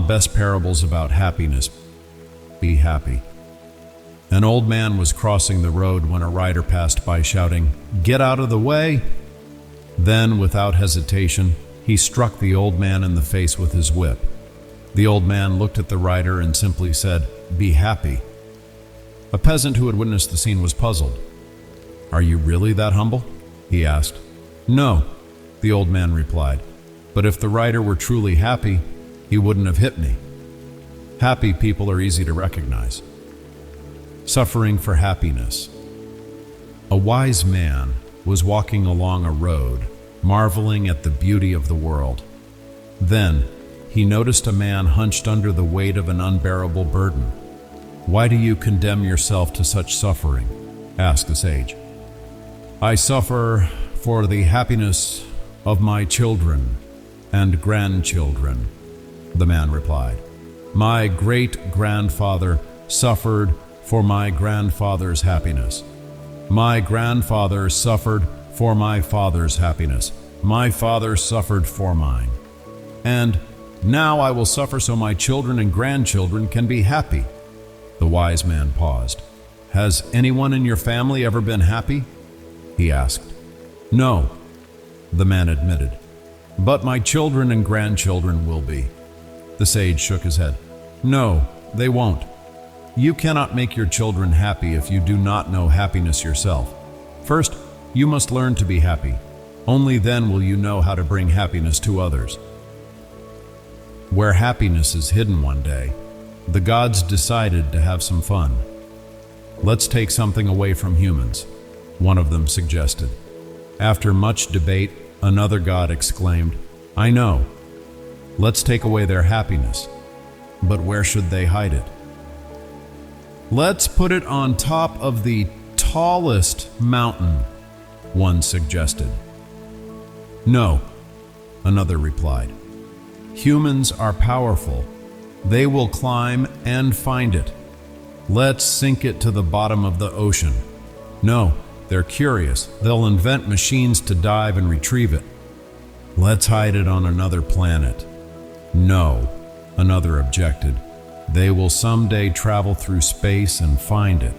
Best parables about happiness. Be happy. An old man was crossing the road when a rider passed by shouting, "Get out of the way!" Then, without hesitation, he struck the old man in the face with his whip. The old man looked at the rider and simply said, "Be happy." A peasant who had witnessed the scene was puzzled. "Are you really that humble?" he asked. "No," the old man replied, "but if the rider were truly happy, he wouldn't have hit me." Happy people are easy to recognize. Suffering for happiness. A wise man was walking along a road, marveling at the beauty of the world. Then, he noticed a man hunched under the weight of an unbearable burden. "Why do you condemn yourself to such suffering?" asked the sage. "I suffer for the happiness of my children and grandchildren," the man replied. "My great-grandfather suffered for my grandfather's happiness. My grandfather suffered for my father's happiness. My father suffered for mine. And now I will suffer so my children and grandchildren can be happy." The wise man paused. "Has anyone in your family ever been happy?" he asked. "No," the man admitted, "but my children and grandchildren will be." The sage shook his head. "No, they won't. You cannot make your children happy if you do not know happiness yourself. First, you must learn to be happy. Only then will you know how to bring happiness to others." Where happiness is hidden one day, the gods decided to have some fun. "Let's take something away from humans," one of them suggested. After much debate, another god exclaimed, "I know. Let's take away their happiness. But where should they hide it?" "Let's put it on top of the tallest mountain," one suggested. "No," another replied. "Humans are powerful. They will climb and find it. Let's sink it to the bottom of the ocean." "No, they're curious. They'll invent machines to dive and retrieve it." "Let's hide it on another planet." "No," another objected. "They will someday travel through space and find it."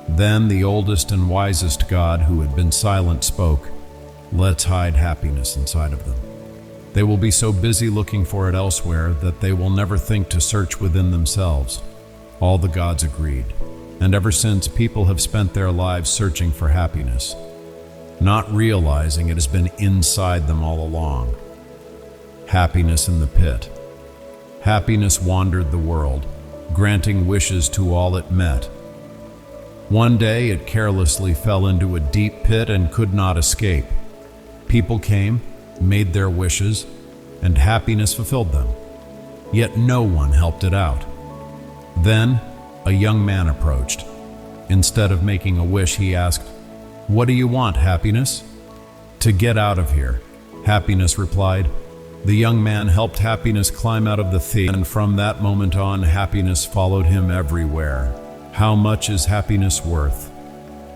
Then the oldest and wisest god, who had been silent, spoke. "Let's hide happiness inside of them. They will be so busy looking for it elsewhere that they will never think to search within themselves." All the gods agreed, and ever since people have spent their lives searching for happiness, not realizing it has been inside them all along. Happiness in the pit. Happiness wandered the world, granting wishes to all it met. One day it carelessly fell into a deep pit and could not escape. People came, made their wishes, and happiness fulfilled them. Yet no one helped it out. Then a young man approached. Instead of making a wish, he asked, "What do you want, happiness?" "To get out of here," happiness replied. The young man helped happiness climb out of the thicket, and from that moment on, happiness followed him everywhere. How much is happiness worth?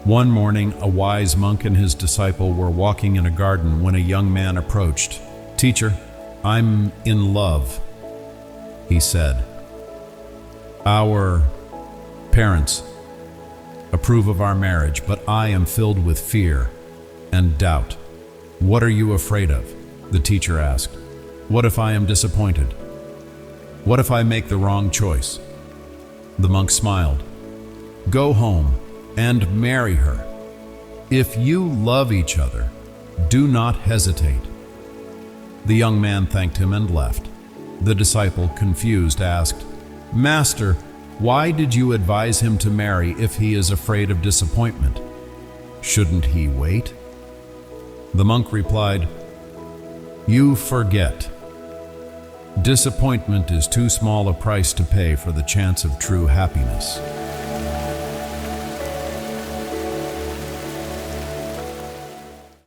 One morning, a wise monk and his disciple were walking in a garden when a young man approached. "Teacher, I'm in love," he said. "Our parents approve of our marriage, but I am filled with fear and doubt." "What are you afraid of?" the teacher asked. "What if I am disappointed? What if I make the wrong choice?" The monk smiled. "Go home and marry her. If you love each other, do not hesitate." The young man thanked him and left. The disciple, confused, asked, "Master, why did you advise him to marry if he is afraid of disappointment? Shouldn't he wait?" The monk replied, "You forget. Disappointment is too small a price to pay for the chance of true happiness."